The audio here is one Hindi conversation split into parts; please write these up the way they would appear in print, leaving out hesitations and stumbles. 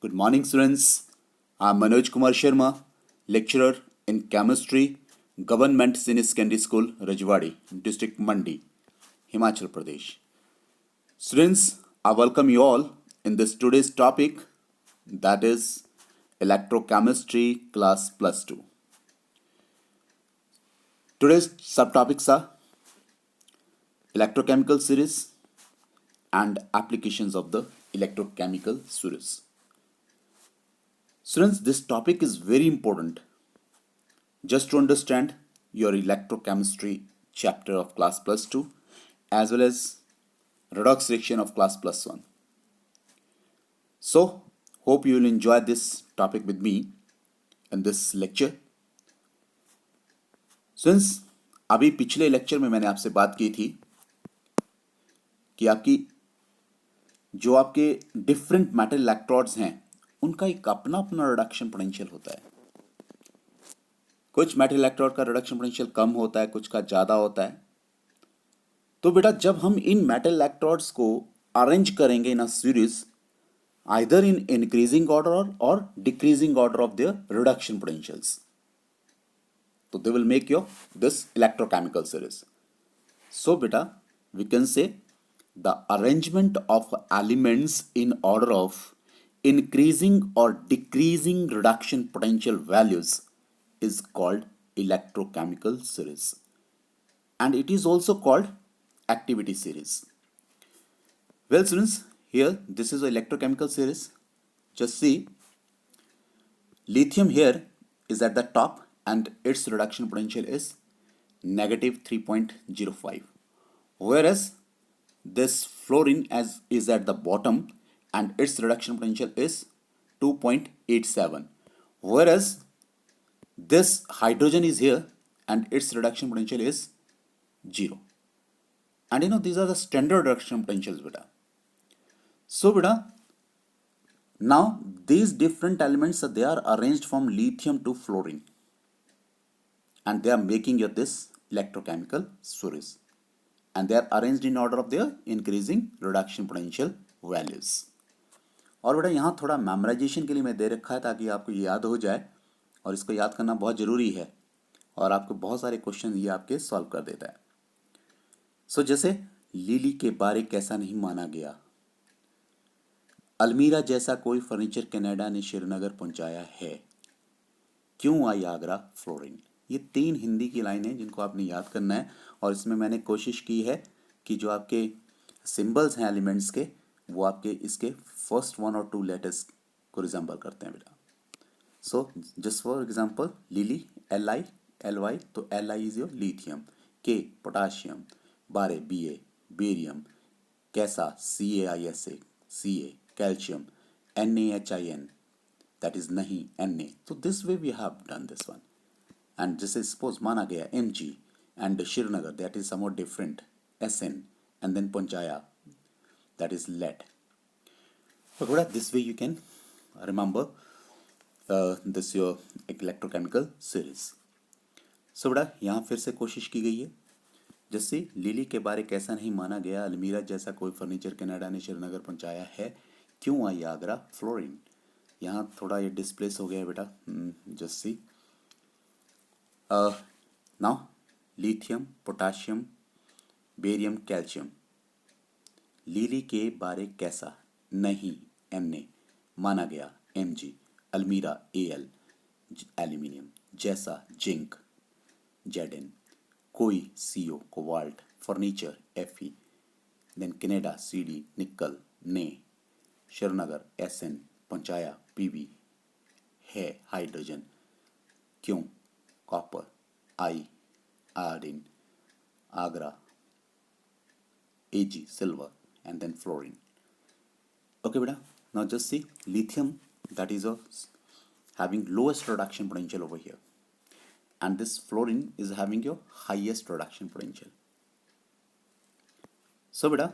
Good morning, students. I'm Manoj Kumar Sharma, lecturer in chemistry, Government Senior Secondary School, Rajwadi, District Mandi, Himachal Pradesh. Students, I welcome you all in this today's topic, that is electrochemistry class plus 2. Today's subtopics are electrochemical series and applications of the electrochemical series. Students, this topic is very important just to understand your electrochemistry chapter of class plus 2 as well as redox reaction of class plus 1. So, hope you will enjoy this topic with me in this lecture. Since अभी पिछले लेक्चर में मैंने आपसे बात की थी कि जो आपके डिफरेंट मेटल इलेक्ट्रोड्स हैं उनका एक अपना अपना रिडक्शन पोटेंशियल होता है. कुछ मेटल इलेक्ट्रोड का रिडक्शन पोटेंशियल कम होता है, कुछ का ज़्यादा होता है. तो बेटा जब हम इन मेटल इलेक्ट्रोड्स को अरेंज करेंगे in a series either in increasing order और decreasing order of their reduction potentials, तो they will make your this electrochemical series. So बेटा we can say the arrangement of elements in order of increasing और decreasing reduction potential values is called electrochemical series, and it is also called activity series. Well students, here this is an electrochemical series. Just see, lithium here is at the top and its reduction potential is negative 3.05, whereas this fluorine is at the bottom and its reduction potential is 2.87, whereas this hydrogen is here and its reduction potential is 0. And these are the standard reduction potentials beta. So beta, now these different elements they are arranged from lithium to fluorine and they are making this electrochemical series, and they are arranged in order of their increasing reduction potential values. और बेटा यहाँ थोड़ा मेमोराइजेशन के लिए मैं दे रखा है ताकि आपको ये याद हो जाए, और इसको याद करना बहुत ज़रूरी है और आपको बहुत सारे क्वेश्चन ये आपके सॉल्व कर देता है. सो जैसे लिली के बारे कैसा नहीं माना गया, अलमीरा जैसा कोई फर्नीचर कनाडा ने श्रीनगर पहुंचाया है, क्यों आई आगरा फ्लोरिन. ये 3 हिंदी की लाइन है जिनको आपने याद करना है, और इसमें मैंने कोशिश की है कि जो आपके सिंबल्स हैं एलिमेंट्स के वो आपके इसके फर्स्ट 1 और 2 लेटर्स को रिजेंबल करते हैं बेटा. So just for example, Lily, Li, तो Li is your lithium, K potassium, Bare Ba, barium, कैसा CaISA, Ca, calcium, NaHIN, that is नहीं Na. So this way we have done this one, and this is suppose माना गया Mg, and Srinagar that is somewhat different, Sn, and then Panchaya that is lead. So this way you can remember this your electrochemical series. So बेटा यहाँ फिर से कोशिश की गई है, जैसे लिली के बारे कैसा नहीं माना गया, अलमीरा जैसा कोई फर्नीचर कनाडा ने श्रीनगर पहुंचाया है, क्यों आई आगरा फ्लोरिन. यहाँ थोड़ा ये डिस्प्लेस हो गया बेटा. Just see now lithium, potassium, barium, calcium. Lily के बारे कैसा नहीं Na माना गया Mg, अलमीरा Al, एल्यूमिनियम, जैसा जिंक, Zn, कोई Co, cobalt, furniture Fe, then Canada Cd, nickel, ने, श्रीनगर Sn, पहुंचाया Pb, है हाइड्रोजन, क्यों copper, I iodine, Agra Ag, silver, and then fluorine. Okay beta, now just see lithium, that is having lowest reduction potential over here, and this fluorine is having your highest reduction potential. So beta,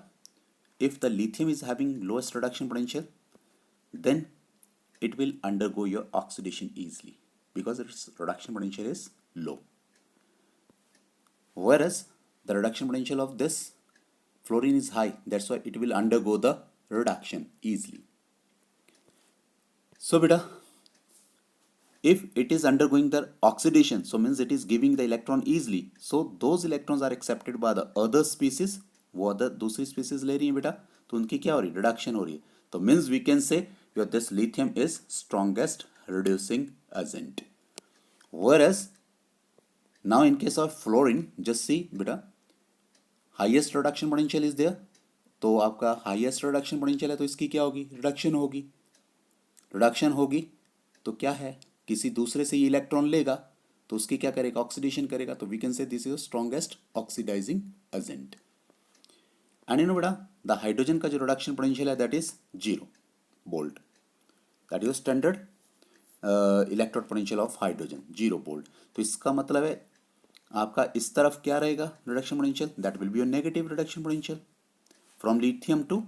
if the lithium is having lowest reduction potential, then it will undergo your oxidation easily because its reduction potential is low, whereas the reduction potential of this fluorine is high, that's why it will undergo the reduction easily. So beta, if it is undergoing the oxidation, so means it is giving the electron easily, so those electrons are accepted by the other species. वो अदर दूसरी स्पीसीज ले रही है बेटा, तो उनकी क्या हो रही है, रिडक्शन हो रही है. तो means we can say your this lithium is strongest reducing agent. whereas now in case of fluorine, just see बेटा, highest reduction potential is there, तो आपका हाईएस्ट रिडक्शन पोटेंशियल है तो इसकी क्या होगी, रिडक्शन होगी. रिडक्शन होगी तो क्या है, किसी दूसरे से ये इलेक्ट्रॉन लेगा तो उसकी क्या करेगा, ऑक्सीडेशन करेगा. तो we can say this is strongest oxidising agent. And you know बेटा, द हाइड्रोजन का जो रिडक्शन पोटेंशियल है that is 0 volt. That is standard electrode potential of hydrogen, 0 volt. तो इसका मतलब है आपका इस तरफ क्या रहेगा reduction potential, that will be your negative reduction potential. From lithium to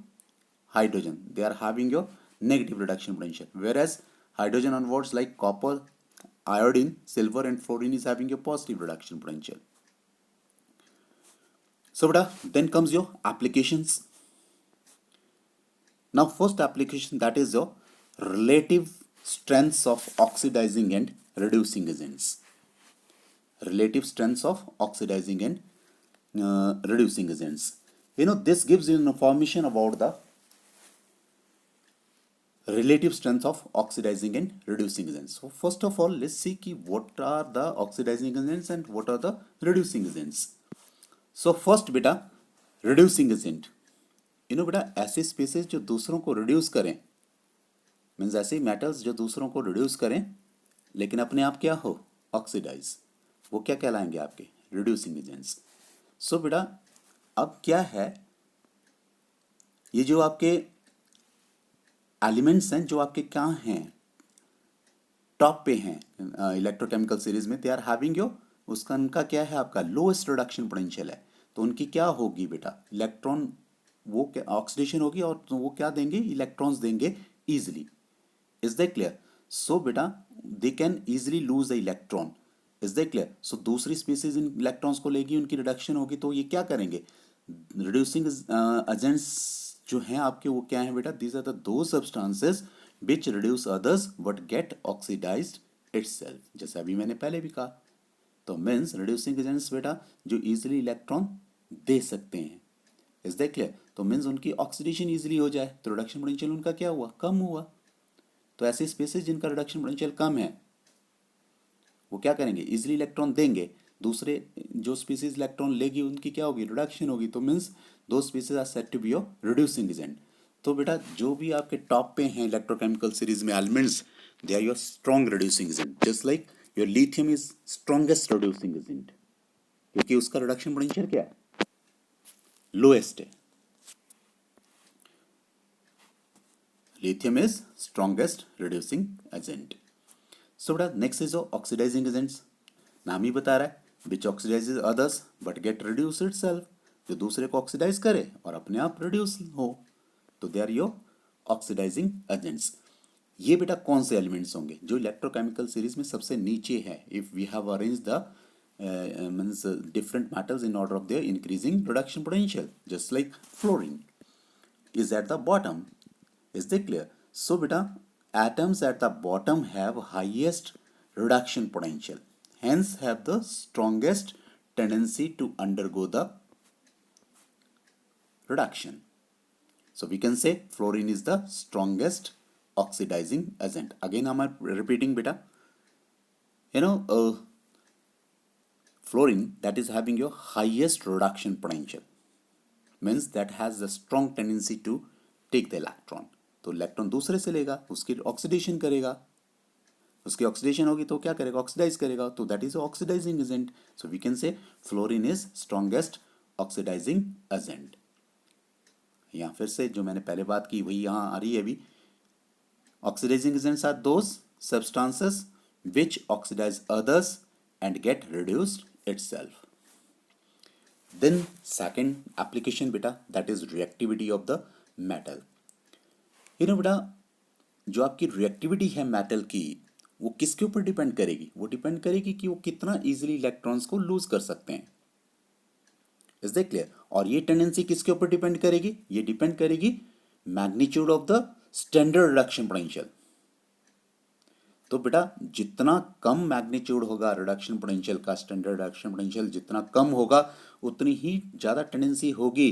hydrogen they are having your negative reduction potential, whereas hydrogen onwards like copper, iodine, silver and fluorine is having a positive reduction potential. So beta, then comes your applications. Now first application, that is your relative strengths of oxidizing and reducing agents. Relative strengths of oxidizing and reducing agents. You know, this gives you information about the relative strength of oxidizing and reducing agents. So first of all, let's see ki what are the oxidizing agents and what are the reducing agents. So first beta, reducing agent. You know beta, ऐसे स्पीसीज जो दूसरों को रिड्यूस करें, मीन्स ऐसे मेटल्स जो दूसरों को रिड्यूस करें लेकिन अपने आप क्या हो, ऑक्सीडाइज, वो क्या कहलाएंगे आपके, रिड्यूसिंग एजेंट्स. सो बेटा अब क्या है, ये जो आपके एलिमेंट्स हैं जो आपके कहाँ हैं, टॉप पे हैं इलेक्ट्रोकेमिकल सीरीज में, दे आर हैविंग योर, उसका उनका क्या है, आपका लोएस्ट रिडक्शन पोटेंशियल है. तो उनकी क्या होगी बेटा, इलेक्ट्रॉन वो क्या ऑक्सीडेशन होगी और तो वो क्या देंगे, इलेक्ट्रॉन्स देंगे easily. Is that clear. So बेटा they can easily lose the electron. Is that clear. So दूसरी स्पीसीज इन इलेक्ट्रॉन्स को लेगी, उनकी रिडक्शन होगी, तो ये क्या करेंगे, रिड्यूसिंग एजेंट्स जो हैं आपके वो क्या है बेटा, दीज आर द दो substances which reduce others but get oxidised itself, जैसे अभी मैंने पहले भी कहा. तो मीन्स रिड्यूसिंग एजेंट्स बेटा जो इजीली इलेक्ट्रॉन दे सकते हैं. Is that clear. तो मीन्स उनकी ऑक्सीडेशन इजीली हो जाए तो रिडक्शन पोटेंशियल उनका क्या हुआ, कम हुआ. तो ऐसे स्पेसिस जिनका रिडक्शन पोटेंशियल कम है वो क्या करेंगे, इजीली इलेक्ट्रॉन देंगे, दूसरे जो स्पीसीज इलेक्ट्रॉन लेगी उनकी क्या होगी, रिडक्शन होगी. तो मीन्स दो species are said to be your reducing agent. तो बेटा जो भी आपके टॉप पे हैं इलेक्ट्रोकेमिकल सीरीज में elements, they are your strong reducing agent. Just like your lithium is strongest reducing agent, क्योंकि उसका रिडक्शन पोटेंशियल क्या है, लोएस्ट है. Lithium is strongest reducing agent. So बेटा नेक्स्ट इज ऑक्सीडाइजिंग एजेंट्स. नाम ही बता रहा है which oxidizes others but get reduce itself, जो दूसरे को ऑक्सीडाइज करे और अपने आप रिड्यूस हो, तो they are your oxidising agents. ये बेटा कौन से एलिमेंट्स होंगे जो इलेक्ट्रोकेमिकल सीरीज में सबसे नीचे है, if we have arrange the means different metals in order of their increasing reduction potential, just like fluorine is at the bottom. Is that clear? So beta, atoms at the bottom have highest reduction potential, hence have the strongest tendency to undergo the reduction. So we can say fluorine is the strongest oxidizing agent. Again I am repeating beta, you know fluorine that is having your highest reduction potential, means that has the strong tendency to take the electron. तो इलेक्ट्रॉन दूसरे से लेगा, उसकी ऑक्सीडेशन करेगा, उसकी ऑक्सीडेशन होगी तो क्या करेगा, ऑक्सीडाइज करेगा, तो that is oxidising agent. So we can say fluorine is strongest oxidising agent. यहाँ फिर से जो मैंने पहले बात की वही यहाँ आ रही है अभी. Oxidising agents are those substances which oxidise others and get reduced itself. Then second application beta, that is reactivity of the metal. You know बेटा जो आपकी रिएक्टिविटी है मेटल की वो किसके ऊपर डिपेंड करेगी, वो डिपेंड करेगी कि वो कितना इजीली इलेक्ट्रॉन्स को लूज कर सकते हैं. Is that clear. और ये टेंडेंसी किसके ऊपर डिपेंड करेगी, ये डिपेंड करेगी magnitude of the standard reduction potential. तो बेटा जितना कम मैग्नीट्यूड होगा रिडक्शन पोटेंशियल का, स्टैंडर्ड रिडक्शन पोटेंशियल जितना कम होगा, उतनी ही ज़्यादा टेंडेंसी होगी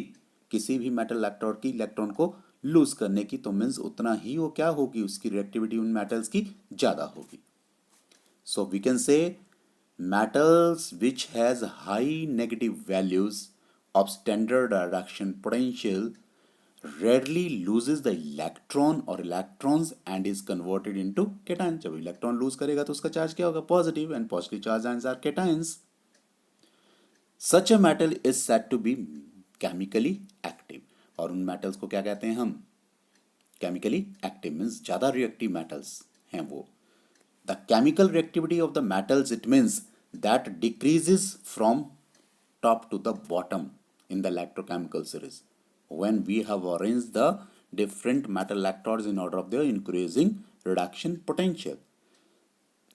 किसी भी मेटल इलेक्ट्रोड की इलेक्ट्रॉन को लूज करने की। तो मीन्स उतना ही वो क्या होगी, उसकी रिएक्टिविटी उन मेटल्स की ज़्यादा होगी। So we can say metals which has high negative values of standard reduction potential rarely loses the electron or electrons and is converted into cation। जब इलेक्ट्रॉन लूज करेगा तो उसका चार्ज क्या होगा, positive, and positive charge ions are cations। such a metal is said to be chemically active। और उन मेटल्स को क्या कहते हैं हम, केमिकली एक्टिव, मीन्स ज्यादा रिएक्टिव मेटल्स हैं वो। The chemical reactivity of the metals, it means that decreases from top to the bottom in the electrochemical series when we have arranged the different metal electrodes in order of their increasing reduction potential।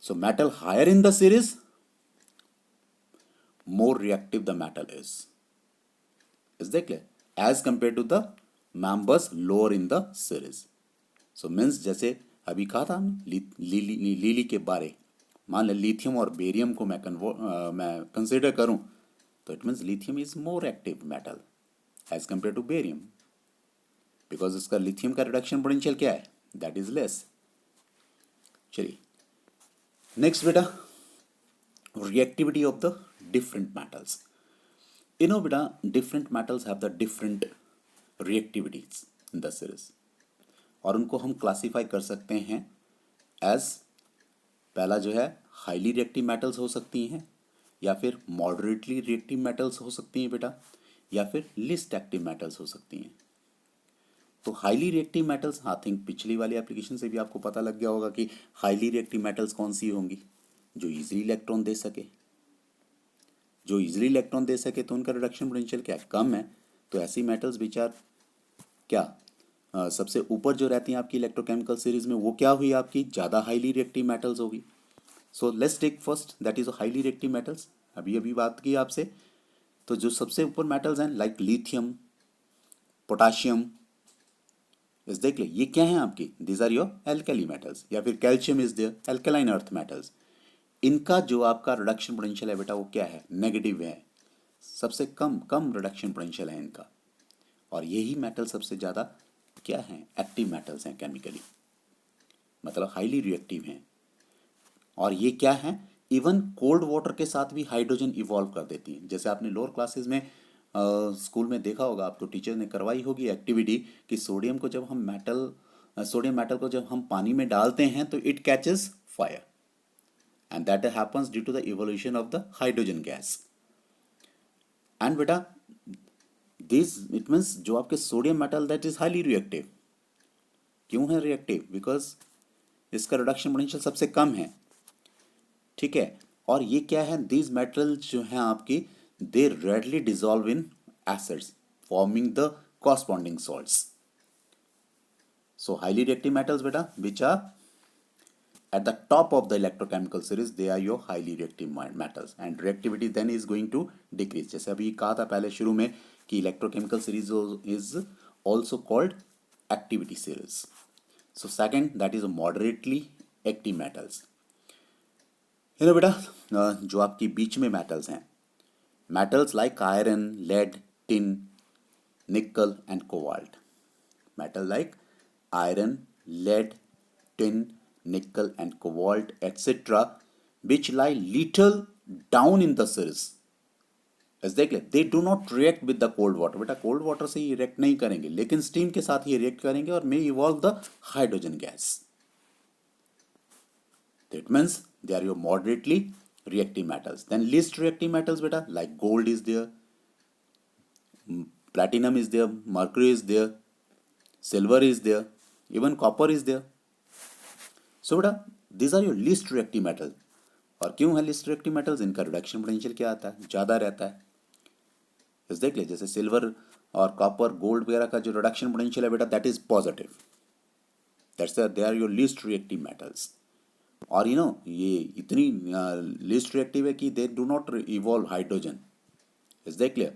So metal higher in the series, more reactive the metal is। Is that clear? As compared to the members lower in the series। So means जैसे अभी कहा था हमने लीली के बारे, मान लो लिथियम और बेरियम को मैं कंसिडर करूं, तो it means lithium is more active metal as compare to barium, because इसका लिथियम का रिडक्शन पोटेंशियल क्या है, दैट इज लेस। चलिए नेक्स्ट बेटा, reactivity of the different metals. You know बेटा different metals have the different reactivities in the series, और उनको हम क्लासीफाई कर सकते हैं एज, पहला जो है हाईली रिएक्टिव मेटल्स हो सकती हैं, या फिर मॉडरेटली रिएक्टिव मेटल्स हो सकती हैं बेटा, या फिर लिस्ट एक्टिव मेटल्स हो सकती हैं। तो highly reactive metals, I think पिछली वाली एप्लीकेशन से भी आपको पता लग गया होगा कि हाईली रिएक्टिव मेटल्स कौन सी होंगी, जो इजीली इलेक्ट्रॉन दे सके। जो इजीली इलेक्ट्रॉन दे सके तो उनका रिडक्शन पोटेंशियल क्या है, कम है। तो ऐसी मेटल्स विचार क्या सबसे ऊपर जो रहती हैं आपकी इलेक्ट्रोकेमिकल सीरीज में, वो क्या हुई आपकी, ज़्यादा हाईली रिएक्टिव मेटल्स होगी। So let's take first that is highly reactive metals, अभी अभी बात की आपसे। तो जो सबसे ऊपर मेटल्स हैं लाइक लिथियम, पोटाशियम, इस देख ले ये क्या है आपकी, these are your alkali metals, या फिर calcium is there, alkaline earth metals. इनका जो आपका रिडक्शन पोटेंशियल है बेटा वो क्या है, नेगेटिव है, सबसे कम कम रिडक्शन पोटेंशियल है इनका। और यही मेटल सबसे ज़्यादा क्या हैं, एक्टिव मेटल्स हैं केमिकली, मतलब हाईली रिएक्टिव हैं। और ये क्या है, इवन कोल्ड वाटर के साथ भी हाइड्रोजन इवॉल्व कर देती हैं। जैसे आपने लोअर क्लासेस में स्कूल में देखा होगा, आपको टीचर ने करवाई होगी एक्टिविटी कि सोडियम को जब हम सोडियम मेटल को जब हम पानी में डालते हैं तो it catches fire, and that happens due to the evolution of the hydrogen gas. And बेटा दिस इट मीन्स जो आपके sodium metal that is highly reactive, क्यों है रिएक्टिव, बिकॉज इसका रिडक्शन पोटेंशियल सबसे कम है, ठीक है। और ये क्या है, दीज मेटल्स जो हैं आपकी, they readily dissolve in acids forming the corresponding salts. So highly reactive metals बेटा which are at the top of the electrochemical series, they are your highly reactive metals and reactivity then is going to decrease। जैसे अभी कहा था पहले शुरू में कि electrochemical series is also called activity series। So second that is moderately active metals। you know बेटा जो आपकी बीच में metals हैं, metals like iron, lead, tin, nickel and cobalt। metal like iron, lead, tin, nickel and cobalt etc which lie little down in the series। बस देख ले, they do not react with the cold water। बेटा cold water से ये react नहीं करेंगे, लेकिन steam के साथ ये react करेंगे और may evolve the hydrogen gas। that means they are your moderately reactive metals। then least reactive metals बेटा like gold is there, platinum is there, mercury is there, silver is there, even copper is there। So बेटा these are your least reactive metal. और क्यों है लीस्ट रिएक्टिव मेटल्स, इनका रिडक्शन पोटेंशियल क्या आता है, ज़्यादा रहता है। इस देख ले जैसे सिल्वर और कॉपर, गोल्ड वगैरह का जो रिडक्शन पोटेंशियल है बेटा that is positive, that's they are your least reactive metals. और यू नो ये इतनी लीस्ट रिएक्टिव है कि they do not evolve hydrogen. Is देख ले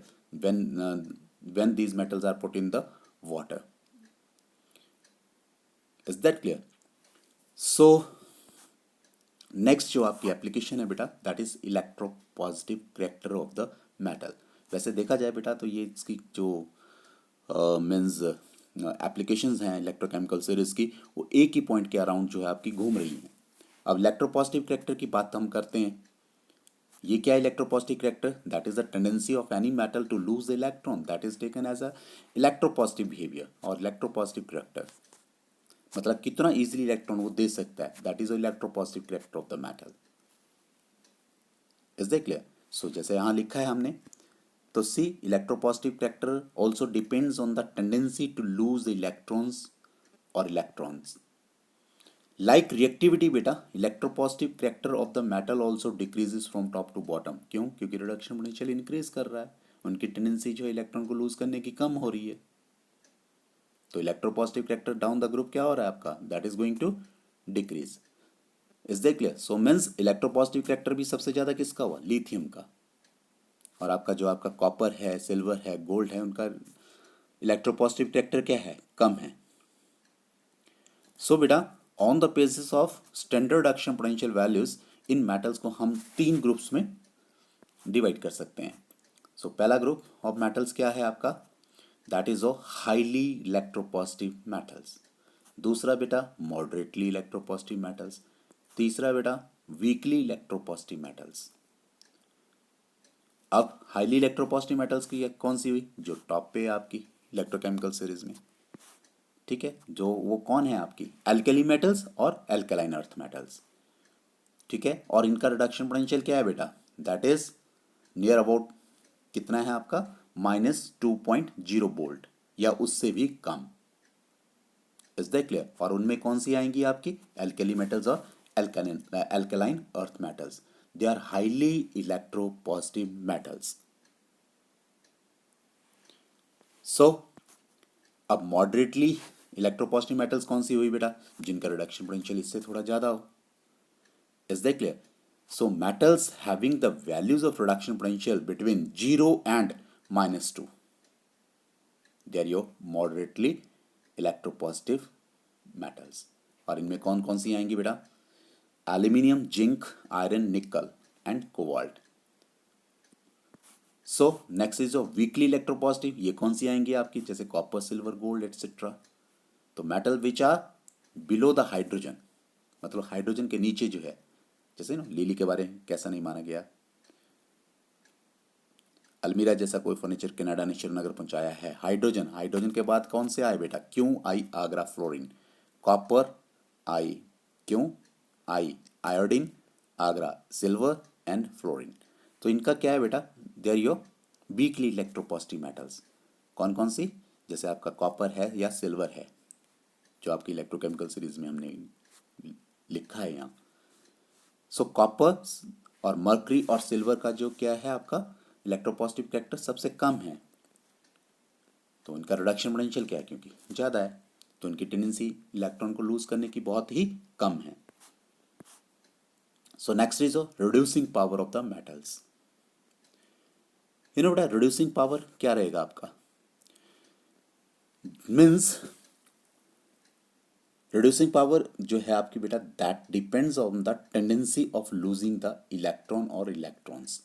when these metals are put in the water। is that clear? So next जो आपकी एप्लीकेशन है बेटा, that is electropositive character of the metal. वैसे देखा जाए बेटा तो ये इसकी जो मीन्स एप्लीकेशंस हैं इलेक्ट्रोकेमिकल सीरीज की, वो एक ही पॉइंट के अराउंड जो है आपकी घूम रही हैं। अब इलेक्ट्रोपॉजिटिव करेक्टर की बात हम करते हैं। ये क्या है electropositive character? That is the tendency of any metal to lose electron, that is taken as a electropositive behaviour और इलेक्ट्रोपॉजिटिव करेक्टर। मतलब कितना इजीली इलेक्ट्रॉन वो दे सकता है, that is electropositive character of the metal. Is that clear? So जैसे यहाँ लिखा है हमने, तो see electropositive character also depends on the tendency to lose electrons और इलेक्ट्रॉन्स। लाइक रिएक्टिविटी बेटा, electropositive character of the metal also decreases from top to bottom. क्यों? क्योंकि रिडक्शन पोटेंशियल इंक्रीज कर रहा है, उनकी टेंडेंसी जो है इलेक्ट्रॉन को लूज करने की कम हो रही है। तो electropositive character down the group क्या हो रहा है आपका? That is going to decrease. Is that clear? So means electropositive character भी सबसे ज्यादा किसका हुआ? लिथियम का। और आपका जो आपका कॉपर है, सिल्वर है, गोल्ड है, उनका इलेक्ट्रोपॉजिटिव करेक्टर क्या है? कम है। सो बेटा on the basis of standard reduction potential values, in metals को हम तीन ग्रुप्स में डिवाइड कर सकते हैं। सो पहला ग्रुप ऑफ मेटल्स क्या है आपका? That is of highly electropositive metals. दूसरा बेटा मॉडरेटली इलेक्ट्रोपॉजिटिव मेटल्स। तीसरा बेटा वीकली इलेक्ट्रोपॉजिटिव मेटल्स। अब हाईली इलेक्ट्रोपॉजिटिव मेटल्स की कौन सी हुई? जो टॉप पे है आपकी इलेक्ट्रोकेमिकल सीरीज में। ठीक है, जो वो कौन है आपकी? एल्कली मेटल्स और एल्कलाइन अर्थ मेटल्स। ठीक है, और इनका रिडक्शन पोटेंशियल क्या है बेटा? दैट इज नियर अबाउट कितना है आपका? -2.0 वोल्ट या उससे भी कम। Is that clear? और उनमें कौन सी आएंगी आपकी? एल्कली मेटल्स और alkaline earth metals. They are highly electropositive metals. So अब मॉडरेटली इलेक्ट्रोपॉजिटिव मेटल्स कौन सी हुई बेटा? जिनका रिडक्शन पोटेंशियल इससे थोड़ा ज्यादा हो। Is that clear? So metals having the values of reduction potential between 0 and -2, they are your moderately electropositive metals. और इनमें कौन कौन सी आएंगी बेटा? Aluminium, zinc, iron, nickel and cobalt. So next is of weakly electropositive, ये कौन सी आएंगी आपकी? जैसे कॉपर, सिल्वर, गोल्ड एटसेट्रा। तो metal which are below the hydrogen, मतलब हाइड्रोजन के नीचे जो है, जैसे ना लिली के बारे में कैसा नहीं माना गया, अलमीरा जैसा कोई फर्नीचर कनाडा ने श्रीनगर पहुंचाया है। हाइड्रोजन, हाइड्रोजन के बाद कौन से आए बेटा? क्यों आई आगरा फ्लोरिन। कॉपर आई, क्यों आई iodine, Agra silver and fluorine. तो इनका क्या है बेटा? They are your weakly electropositive metals. कौन कौन सी? जैसे आपका कॉपर है या सिल्वर है, जो आपकी इलेक्ट्रोकेमिकल सीरीज में हमने लिखा है यहाँ। सो कॉपर और मर्करी और सिल्वर का जो क्या है आपका इलेक्ट्रोपॉजिटिव करेक्टर सबसे कम है, तो उनका रिडक्शन पोटेंशियल क्या है? क्योंकि ज़्यादा है, तो उनकी टेंडेंसी इलेक्ट्रॉन को लूज करने की बहुत ही कम है। सो next is reducing power of the metals. बेटा रिड्यूसिंग पावर क्या रहेगा आपका? मीन्स रिड्यूसिंग पावर जो है आपकी बेटा, that depends on the tendency of losing the electron और इलेक्ट्रॉन्स।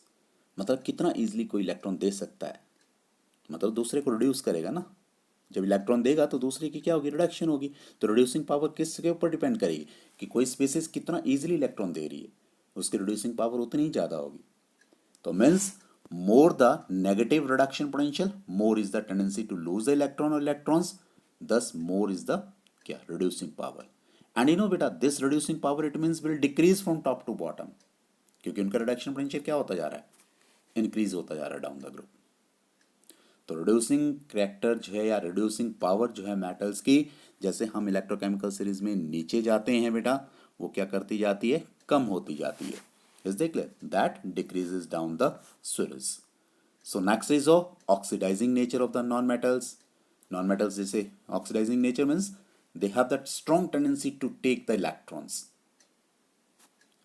मतलब कितना इजीली कोई इलेक्ट्रॉन दे सकता है, मतलब दूसरे को रिड्यूस करेगा ना। जब इलेक्ट्रॉन देगा तो दूसरे की क्या होगी? रिडक्शन होगी। तो रिड्यूसिंग पावर किसके ऊपर डिपेंड करेगी? कि कोई स्पीसीज कितना इजीली इलेक्ट्रॉन दे रही है, उसकी रिड्यूसिंग पावर उतनी ही ज़्यादा होगी। तो means more the negative reduction potential, more is the tendency to lose the electron और electrons, thus more is the क्या? Reducing power. And you know बेटा this reducing power it means will decrease from top to bottom, क्योंकि उनका रिडक्शन पोटेंशियल क्या होता जा रहा है? इंक्रीज होता जा रहा है डाउन द ग्रुप। तो रिड्यूसिंग करेक्टर जो है या रिड्यूसिंग पावर जो है मेटल्स की, जैसे हम इलेक्ट्रोकेमिकल सीरीज में नीचे जाते हैं बेटा, वो क्या करती जाती है? कम होती जाती है। इज देख ले that decreases down the series. So next is oxidizing nature of the non metals. Non metals जैसे oxidizing nature means they have that strong tendency to take the electrons.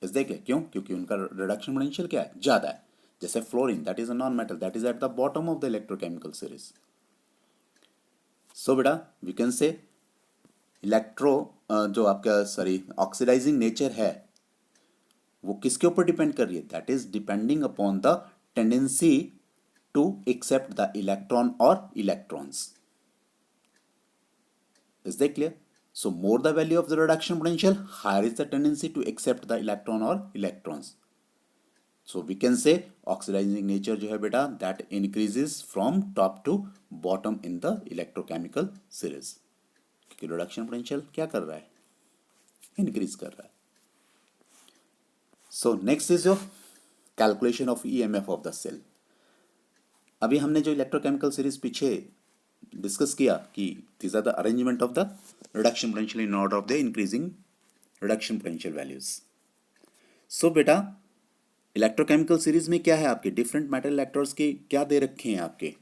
इस देख ले क्यों? क्योंकि उनका रिडक्शन पोटेंशियल क्या है? ज्यादा है। जैसे fluorine, that is a non metal, that is at the bottom of the electrochemical series. So बेटा वी कैन से इलेक्ट्रो जो आपका सॉरी ऑक्सीडाइजिंग नेचर है वो किसके ऊपर डिपेंड कर रही है? That is depending upon the tendency to accept the electron और electrons. Is that clear? So more the value of the reduction potential, higher is the tendency to accept the electron or electrons. So we can say oxidizing nature जो है बेटा that increases from top to bottom in the electrochemical series. क्योंकि reduction potential क्या कर रहा है? Increase कर रहा है. So next is your calculation of EMF of the cell. अभी हमने जो इलेक्ट्रोकेमिकल सीरीज पीछे डिस्कस किया कि these are the arrangement of the reduction potential in order of the increasing reduction potential values. So बेटा इलेक्ट्रोकेमिकल सीरीज में क्या है आपके डिफरेंट मेटल इलेक्ट्रोड्स के क्या दे रखे हैं आपके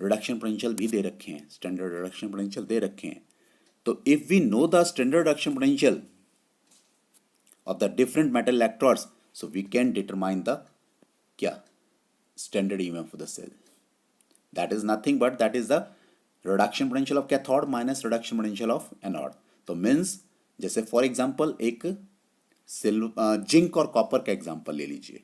रिडक्शन पोटेंशियल भी दे रखे हैं स्टैंडर्ड रिडक्शन पोटेंशियल दे रखे हैं. तो if we know the standard reduction potential of the different metal electrodes so we can determine the क्या standard EMF of the cell. That is nothing but that is the reduction potential of cathode minus reduction potential of anode. तो मीन्स जैसे फॉर एग्जांपल एक जिंक और कॉपर का एग्जांपल ले लीजिए.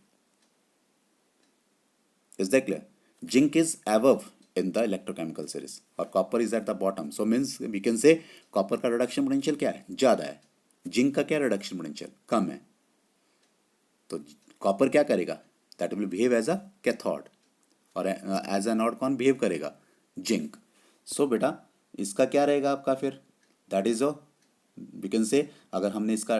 Is that clear? Zinc is above in the electrochemical series और copper is at the bottom. So means we can say copper का रिडक्शन पोटेंशियल क्या है? ज्यादा है. जिंक का क्या रिडक्शन पोटेंशियल? कम है. तो कॉपर क्या करेगा? That will behave as a cathode और एज एनोड कौन बिहेव करेगा? जिंक. सो बेटा इसका क्या रहेगा आपका फिर? दैट इज वी कैन से अगर हमने इसका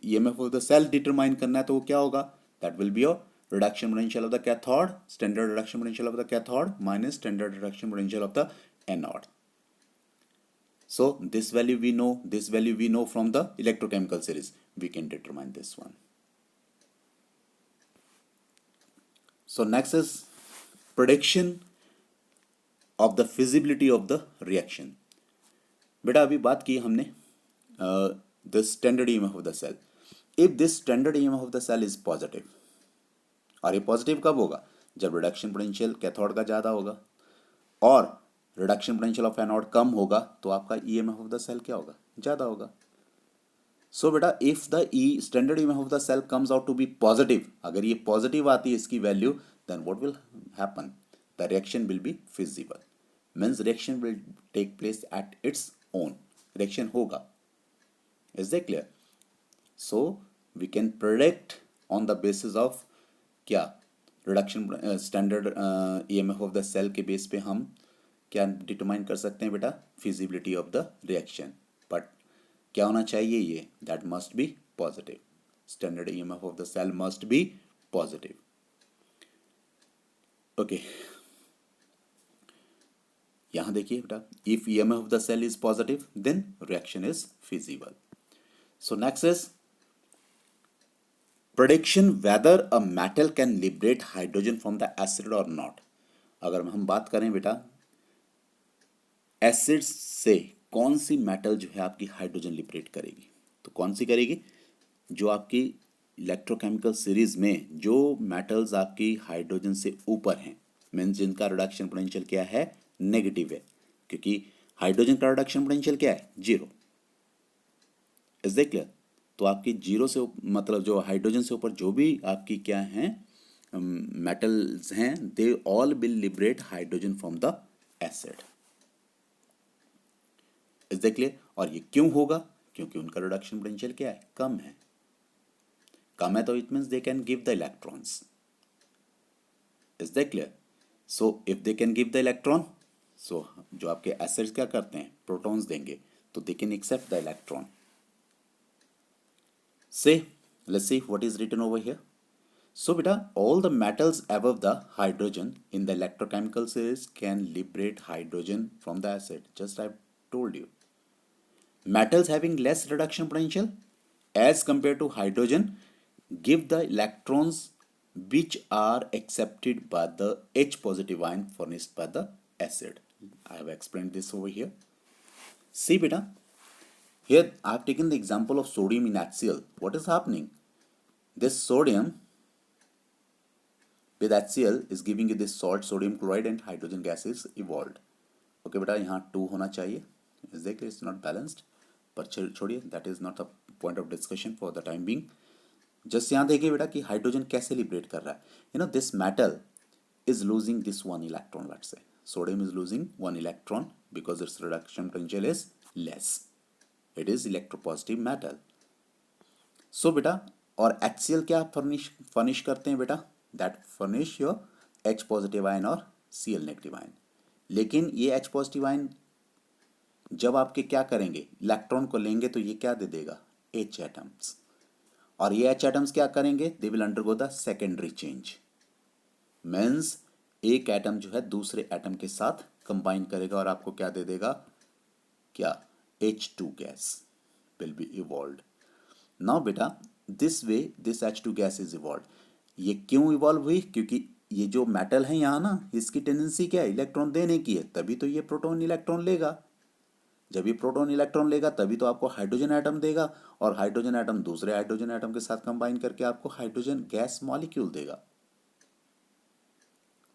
EMF of the cell determine करना है तो वो क्या होगा? That will be your reduction potential of the cathode, standard reduction potential of the cathode minus standard reduction potential of the anode. So this value we know, this value we know from the electrochemical series. We can determine this one. So next is prediction of the feasibility of the reaction. बेटा अभी बात की हमने the standard EMF of the cell. If this standard EMF of the cell is positive, और ये पॉजिटिव कब होगा? जब रिडक्शन पोटेंशियल कैथोड का ज़्यादा होगा और रिडक्शन पोटेंशियल ऑफ एनोड कम होगा तो आपका ईएमएफ ऑफ द सेल क्या होगा? ज़्यादा होगा. सो बेटा if the standard EMF of the cell comes out to be positive, अगर ये पॉजिटिव आती है इसकी value, then what will happen? The reaction will be feasible. Means reaction will take place at its own. Reaction होगा. Is that clear? So we can predict on the basis of क्या reduction standard EMF of the cell के बेस पे हम क्या डिटरमाइन कर सकते हैं बेटा? Feasibility of the reaction. But क्या होना चाहिए? ये that must be positive. Standard EMF of the cell must be positive. Okay यहां देखिए बेटा, if EMF of the cell is positive then reaction is feasible. So next is prediction whether a metal can liberate hydrogen from the acid or not. अगर हम बात करें बेटा एसिड से कौन सी मेटल जो है आपकी हाइड्रोजन लिबरेट करेगी, तो कौन सी करेगी? जो आपकी इलेक्ट्रोकेमिकल सीरीज में जो मेटल्स आपकी हाइड्रोजन से ऊपर हैं, मीन्स जिनका रिडक्शन पोटेंशियल क्या है? नेगेटिव है. क्योंकि हाइड्रोजन का रिडक्शन पोटेंशियल क्या है? 0. Is that clear? तो आपकी 0 से मतलब जो हाइड्रोजन से ऊपर जो भी आपकी क्या हैं मेटल्स हैं, they all will liberate hydrogen from the acid. Is that clear? और ये क्यों होगा? क्योंकि उनका रिडक्शन पोटेंशियल क्या है? कम है. कम है तो it means they can give the electrons. Is that clear? So if they can give the electron, so जो आपके एसिड्स क्या करते हैं? प्रोटॉन्स देंगे, तो they can accept the electron. Say, let's see what is written over here. So beta, all the metals above the hydrogen in the electrochemical series can liberate hydrogen from the acid. Just I've told you. Metals having less reduction potential as compared to hydrogen give the electrons which are accepted by the H positive ion furnished by the acid. I have explained this over here. See beta, here I have taken the example of sodium in HCl. What is happening? This sodium with HCl is giving you this salt sodium chloride and hydrogen gas is evolved. Okay बेटा यहाँ 2 होना चाहिए. Is that it's not balanced? पर छोड़िए, that is not a point of discussion for the time being. Just यहाँ देखिए बेटा कि हाइड्रोजन कैसे लिबरेट कर रहा है। This metal is losing this one electron, let's say sodium is losing one electron because its reduction potential is less, it is electropositive metal। so बेटा, और HCl क्या फर्निश करते हैं बेटा, that furnish your H positive ion और Cl नेगेटिव आयन। लेकिन ये H पॉजिटिव आयन जब आपके क्या करेंगे, इलेक्ट्रॉन को लेंगे तो ये क्या दे देगा, H एटम्स, और ये H एटम्स क्या करेंगे, they will undergo the secondary change. Means एक एटम जो है दूसरे एटम के साथ कंबाइन करेगा और आपको क्या दे देगा, क्या, H2 gas will be evolved. Now बेटा, this way this H2 gas is evolved. ये क्यों इवॉल्व हुई, क्योंकि ये जो मेटल है यहाँ ना, इसकी टेंडेंसी क्या है, इलेक्ट्रॉन देने की है, तभी तो ये प्रोटॉन इलेक्ट्रॉन लेगा। जब ये प्रोटॉन इलेक्ट्रॉन लेगा तभी तो आपको हाइड्रोजन एटम देगा, और हाइड्रोजन एटम दूसरे हाइड्रोजन एटम के साथ कंबाइन करके आपको हाइड्रोजन गैस मॉलिक्यूल देगा।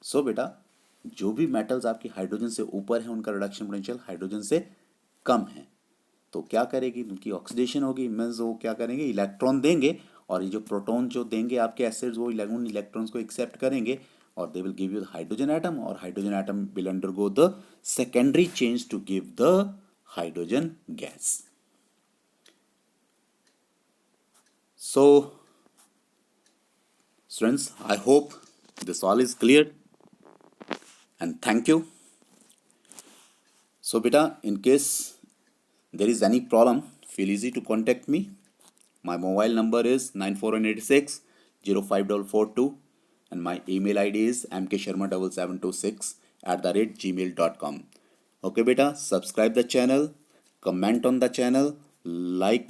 सो बेटा, जो भी मेटल्स आपकी हाइड्रोजन से ऊपर है उनका रिडक्शन पोटेंशियल हाइड्रोजन से कम है, तो क्या करेगी, उनकी ऑक्सीडेशन होगी। मीन्स वो क्या करेंगे, इलेक्ट्रॉन देंगे, और ये जो प्रोटॉन जो देंगे आपके एसिड्स, वो उन इलेक्ट्रॉन्स को एक्सेप्ट करेंगे और they will give you the hydrogen atom, और hydrogen atom will undergo the secondary change to give the hydrogen gas. So students, I hope this all is clear and thank you। So beta, in case there is any problem, feel easy to contact me। My mobile number is 9418605442 and my email id is mksharma7726@gmail.com। okay beta, subscribe the channel, comment on the channel, like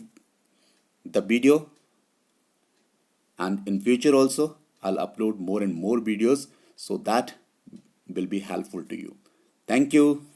the video, and in future also I'll upload more and more videos, so that will be helpful to you। Thank you।